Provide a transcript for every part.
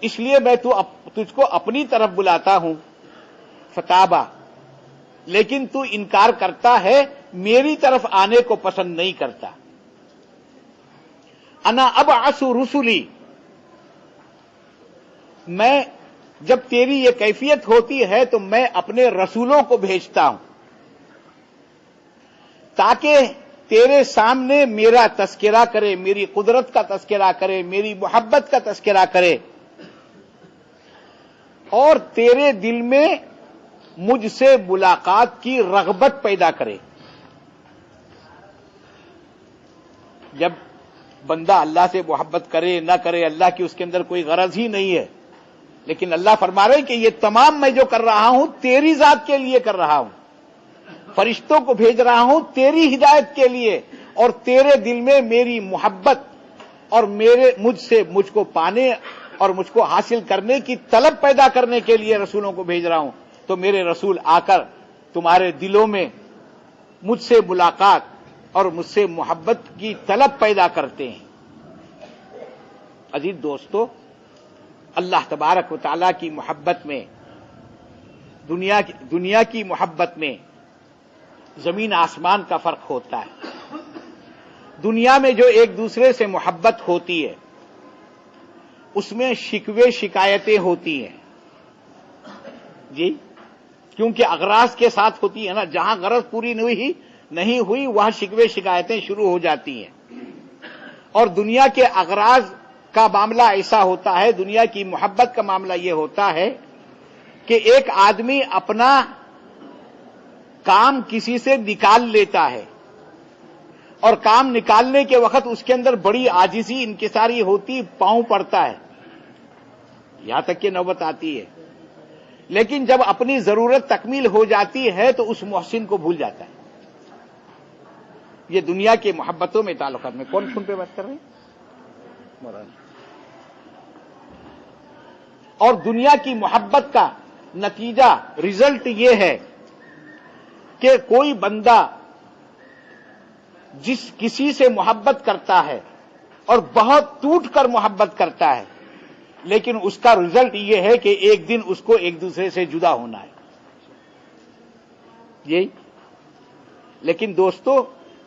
اس لیے میں تجھ کو اپنی طرف بلاتا ہوں فتابا، لیکن تو انکار کرتا ہے، میری طرف آنے کو پسند نہیں کرتا۔ انا ابعث رسلی، میں جب تیری یہ کیفیت ہوتی ہے تو میں اپنے رسولوں کو بھیجتا ہوں تاکہ تیرے سامنے میرا تذکرہ کرے، میری قدرت کا تذکرہ کرے، میری محبت کا تذکرہ کرے، اور تیرے دل میں مجھ سے ملاقات کی رغبت پیدا کرے۔ جب بندہ اللہ سے محبت کرے نہ کرے، اللہ کی اس کے اندر کوئی غرض ہی نہیں ہے، لیکن اللہ فرما رہے کہ یہ تمام میں جو کر رہا ہوں تیری ذات کے لیے کر رہا ہوں، فرشتوں کو بھیج رہا ہوں تیری ہدایت کے لیے، اور تیرے دل میں میری محبت اور مجھ کو پانے اور مجھ کو حاصل کرنے کی طلب پیدا کرنے کے لیے رسولوں کو بھیج رہا ہوں۔ تو میرے رسول آ کر تمہارے دلوں میں مجھ سے ملاقات اور مجھ سے محبت کی طلب پیدا کرتے ہیں۔ عزیز دوستو، اللہ تبارک و تعالیٰ کی محبت میں، دنیا کی محبت میں زمین آسمان کا فرق ہوتا ہے۔ دنیا میں جو ایک دوسرے سے محبت ہوتی ہے اس میں شکوے شکایتیں ہوتی ہیں، جی، کیونکہ اغراض کے ساتھ ہوتی ہے نا، جہاں غرض پوری نہیں ہوئی وہاں شکوے شکایتیں شروع ہو جاتی ہیں۔ اور دنیا کے اغراض کا معاملہ ایسا ہوتا ہے، دنیا کی محبت کا معاملہ یہ ہوتا ہے کہ ایک آدمی اپنا کام کسی سے نکال لیتا ہے، اور کام نکالنے کے وقت اس کے اندر بڑی عاجزی انکساری ہوتی، پاؤں پڑتا ہے، یہاں تک کہ نوبت آتی ہے، لیکن جب اپنی ضرورت تکمیل ہو جاتی ہے تو اس محسن کو بھول جاتا ہے۔ یہ دنیا کے محبتوں میں تعلقات میں کون فون پہ بات کر رہے ہیں؟ مولانا۔ اور دنیا کی محبت کا نتیجہ، ریزلٹ یہ ہے کہ کوئی بندہ کسی سے محبت کرتا ہے اور بہت ٹوٹ کر محبت کرتا ہے، لیکن اس کا ریزلٹ یہ ہے کہ ایک دن اس کو ایک دوسرے سے جدا ہونا ہے۔ یہی۔ لیکن دوستو،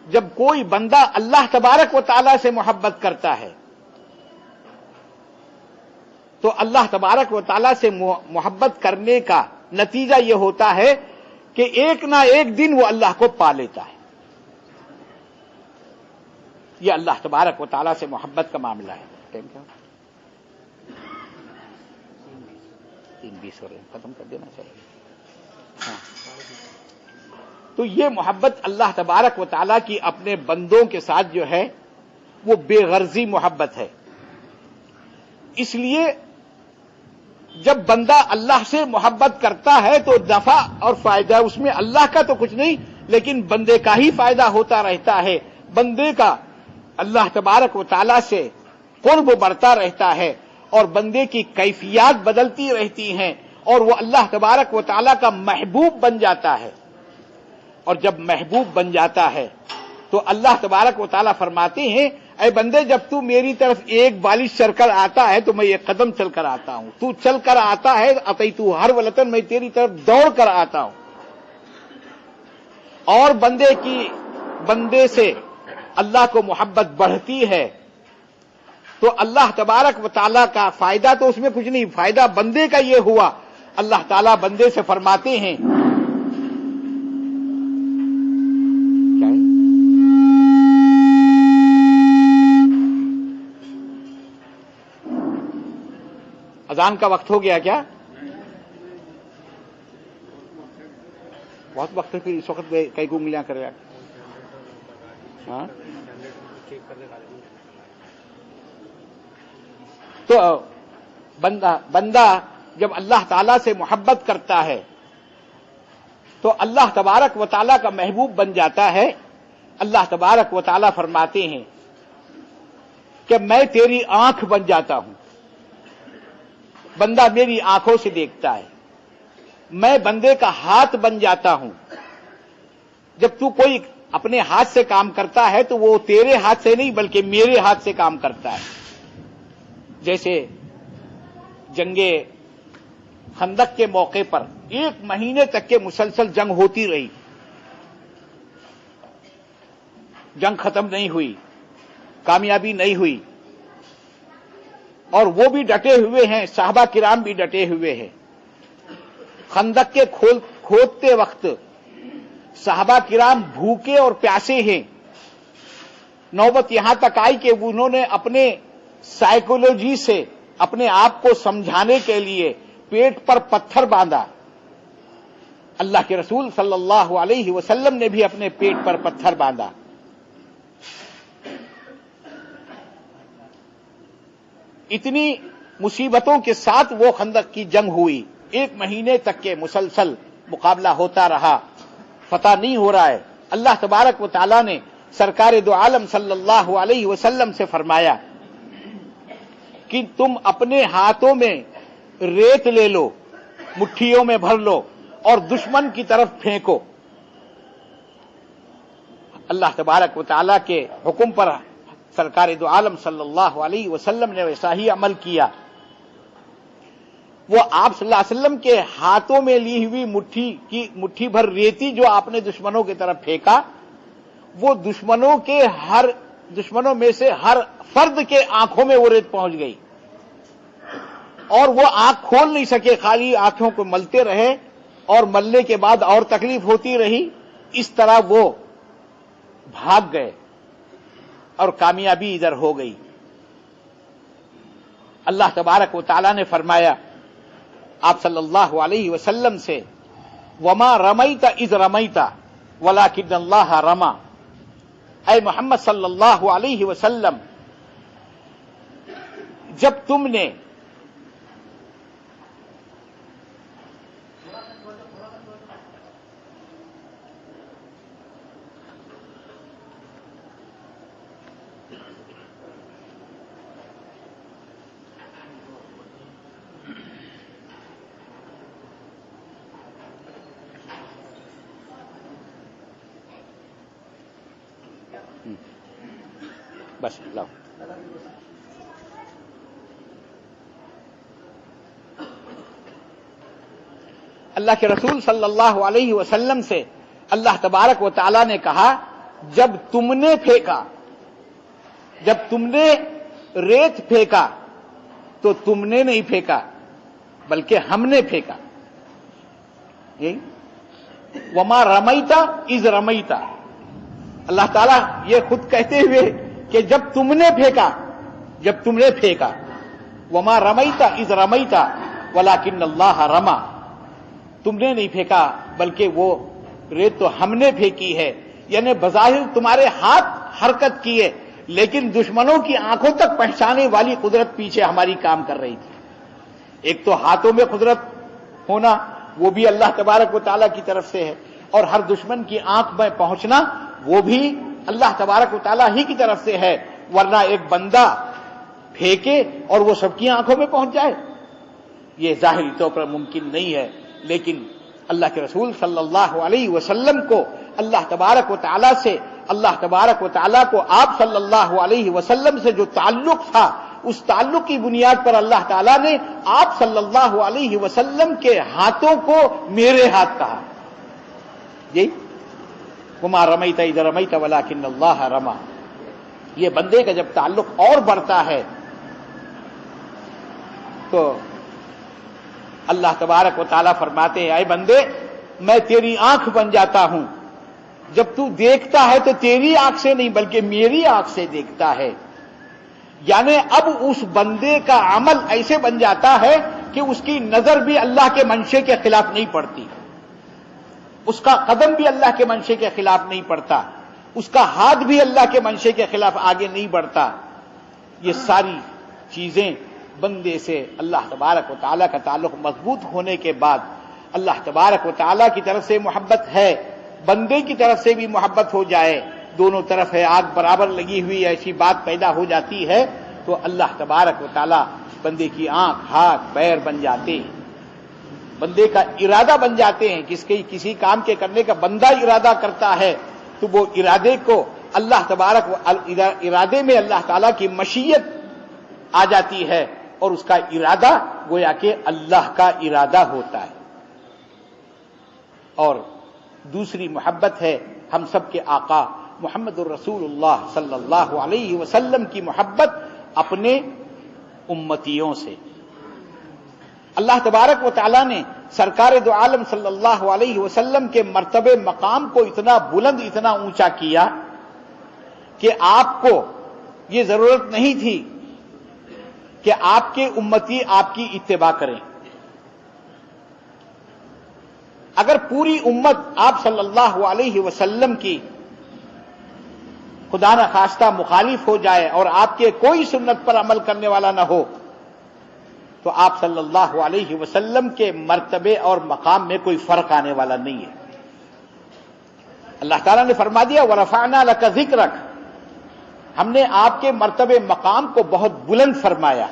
جب کوئی بندہ اللہ تبارک و تعالیٰ سے محبت کرتا ہے تو اللہ تبارک و تعالیٰ سے محبت کرنے کا نتیجہ یہ ہوتا ہے کہ ایک نہ ایک دن وہ اللہ کو پا لیتا ہے۔ یہ اللہ تبارک و تعالیٰ سے محبت کا معاملہ ہے۔ ٹائم کیا؟ 3:20 ہو رہے ہیں، ختم کر دینا چاہیے۔ ہاں، تو یہ محبت اللہ تبارک و تعالیٰ کی اپنے بندوں کے ساتھ جو ہے وہ بے غرضی محبت ہے۔ اس لیے جب بندہ اللہ سے محبت کرتا ہے تو نفع اور فائدہ اس میں اللہ کا تو کچھ نہیں، لیکن بندے کا ہی فائدہ ہوتا رہتا ہے، بندے کا اللہ تبارک و تعالیٰ سے قرب بڑھتا رہتا ہے، اور بندے کی کیفیات بدلتی رہتی ہیں، اور وہ اللہ تبارک و تعالیٰ کا محبوب بن جاتا ہے۔ اور جب محبوب بن جاتا ہے تو اللہ تبارک و تعالیٰ فرماتے ہیں، اے بندے، جب تو میری طرف ایک بالش چل کر آتا ہے تو میں ایک قدم چل کر آتا ہوں، تو چل کر آتا ہے اتیتو ہر ولتن، میں تیری طرف دوڑ کر آتا ہوں۔ اور بندے سے اللہ کو محبت بڑھتی ہے تو اللہ تبارک و تعالیٰ کا فائدہ تو اس میں کچھ نہیں، فائدہ بندے کا یہ ہوا، اللہ تعالیٰ بندے سے فرماتے ہیں، اذان کا وقت ہو گیا کیا؟ بہت وقت ہے، پھر اس وقت کئی کو انگلیاں کرے گا۔ ہاں، تو بندہ جب اللہ تعالیٰ سے محبت کرتا ہے تو اللہ تبارک و تعالیٰ کا محبوب بن جاتا ہے۔ اللہ تبارک و تعالیٰ فرماتے ہیں کہ میں تیری آنکھ بن جاتا ہوں، بندہ میری آنکھوں سے دیکھتا ہے، میں بندے کا ہاتھ بن جاتا ہوں۔ جب تو کوئی اپنے ہاتھ سے کام کرتا ہے تو وہ تیرے ہاتھ سے نہیں بلکہ میرے ہاتھ سے کام کرتا ہے۔ جنگ خندق کے موقع پر 1 مہینے تک کے مسلسل جنگ ہوتی رہی، جنگ ختم نہیں ہوئی، کامیابی نہیں ہوئی، اور وہ بھی ڈٹے ہوئے ہیں، صحابہ کرام بھی ڈٹے ہوئے ہیں۔ خندق کے کھودتے وقت صحابہ کرام بھوکے اور پیاسے ہیں، نوبت یہاں تک آئی کہ انہوں نے اپنے سائیکولوجی سے اپنے آپ کو سمجھانے کے لیے پیٹ پر پتھر باندھا۔ اللہ کے رسول صلی اللہ علیہ وسلم نے بھی اپنے پیٹ پر پتھر باندھا۔ اتنی مصیبتوں کے ساتھ وہ خندق کی جنگ ہوئی، 1 مہینے تک کے مسلسل مقابلہ ہوتا رہا، فتح نہیں ہو رہا ہے۔ اللہ تبارک و تعالی نے سرکار دو عالم صلی اللہ علیہ وسلم سے فرمایا کہ تم اپنے ہاتھوں میں ریت لے لو، مٹھیوں میں بھر لو اور دشمن کی طرف پھینکو۔ اللہ تبارک و تعالی کے حکم پر سرکار دو عالم صلی اللہ علیہ وسلم نے ویسا ہی عمل کیا۔ وہ آپ صلی اللہ علیہ وسلم کے ہاتھوں میں لی ہوئی مٹھی بھر ریتی جو آپ نے دشمنوں کی طرف پھینکا، وہ دشمنوں میں سے ہر فرد کے آنکھوں میں وہ ریت پہنچ گئی، اور وہ آنکھ کھول نہیں سکے، خالی آنکھوں کو ملتے رہے، اور ملنے کے بعد اور تکلیف ہوتی رہی۔ اس طرح وہ بھاگ گئے اور کامیابی ادھر ہو گئی۔ اللہ تبارک و تعالی نے فرمایا آپ صلی اللہ علیہ وسلم سے، وما رمیت اذ رمیت ولکن اللہ رمی۔ اے محمد صلی اللہ علیہ وسلم، جب تم نے بس لاؤ۔ اللہ کے رسول صلی اللہ علیہ وسلم سے اللہ تبارک و تعالی نے کہا، جب تم نے پھینکا، جب تم نے ریت پھینکا تو تم نے نہیں پھینکا بلکہ ہم نے پھینکا۔ یہی وما رمیتا اذ رمیتا، اللہ تعالیٰ یہ خود کہتے ہوئے کہ جب تم نے پھینکا، وما رمیتا اذ رمیتا ولکن اللہ رمی، تم نے نہیں پھینکا بلکہ وہ ریت تو ہم نے پھینکی ہے۔ یعنی بظاہر تمہارے ہاتھ حرکت کیے، لیکن دشمنوں کی آنکھوں تک پہنچانے والی قدرت پیچھے ہماری کام کر رہی تھی۔ ایک تو ہاتھوں میں قدرت ہونا، وہ بھی اللہ تبارک و تعالیٰ کی طرف سے ہے، اور ہر دشمن کی آنکھ میں پہنچنا وہ بھی اللہ تبارک و تعالیٰ ہی کی طرف سے ہے، ورنہ ایک بندہ پھینکے اور وہ سب کی آنکھوں میں پہنچ جائے، یہ ظاہری طور پر ممکن نہیں ہے۔ لیکن اللہ کے رسول صلی اللہ علیہ وسلم کو اللہ تبارک و تعالیٰ سے، اللہ تبارک و تعالیٰ کو آپ صلی اللہ علیہ وسلم سے جو تعلق تھا، اس تعلق کی بنیاد پر اللہ تعالیٰ نے آپ صلی اللہ علیہ وسلم کے ہاتھوں کو میرے ہاتھ کہا۔ یہی وما رمیت اذ رمیت ولکن اللہ رمی۔ یہ بندے کا جب تعلق اور بڑھتا ہے تو اللہ تبارک و تعالیٰ فرماتے ہیں، اے بندے میں تیری آنکھ بن جاتا ہوں، جب تو دیکھتا ہے تو تیری آنکھ سے نہیں بلکہ میری آنکھ سے دیکھتا ہے۔ یعنی اب اس بندے کا عمل ایسے بن جاتا ہے کہ اس کی نظر بھی اللہ کے منشے کے خلاف نہیں پڑتی، اس کا قدم بھی اللہ کے منشے کے خلاف نہیں پڑتا، اس کا ہاتھ بھی اللہ کے منشے کے خلاف آگے نہیں بڑھتا۔ یہ ساری چیزیں بندے سے اللہ تبارک و تعالیٰ کا تعلق مضبوط ہونے کے بعد اللہ تبارک و تعالیٰ کی طرف سے محبت ہے، بندے کی طرف سے بھی محبت ہو جائے، دونوں طرف ہے آگ برابر لگی ہوئی، ایسی بات پیدا ہو جاتی ہے تو اللہ تبارک و تعالیٰ بندے کی آنکھ، ہاتھ، پیر بن جاتے ہیں، بندے کا ارادہ بن جاتے ہیں۔ کسی کام کے کرنے کا بندہ ارادہ کرتا ہے تو وہ ارادے کو اللہ تبارک ارادے میں اللہ تعالیٰ کی مشیت آ جاتی ہے، اور اس کا ارادہ گویا کہ اللہ کا ارادہ ہوتا ہے. اور دوسری محبت ہے ہم سب کے آقا محمد الرسول اللہ صلی اللہ علیہ وسلم کی محبت اپنے امتیوں سے. اللہ تبارک و تعالی نے سرکار دو عالم صلی اللہ علیہ وسلم کے مرتبے مقام کو اتنا بلند، اتنا اونچا کیا کہ آپ کو یہ ضرورت نہیں تھی کہ آپ کے امتی آپ کی اتباع کریں. اگر پوری امت آپ صلی اللہ علیہ وسلم کی خدا نخواستہ مخالف ہو جائے اور آپ کے کوئی سنت پر عمل کرنے والا نہ ہو تو آپ صلی اللہ علیہ وسلم کے مرتبے اور مقام میں کوئی فرق آنے والا نہیں ہے. اللہ تعالیٰ نے فرما دیا وَرَفَعْنَا لَكَ ذِكْرَكَ، ہم نے آپ کے مرتبے مقام کو بہت بلند فرمایا.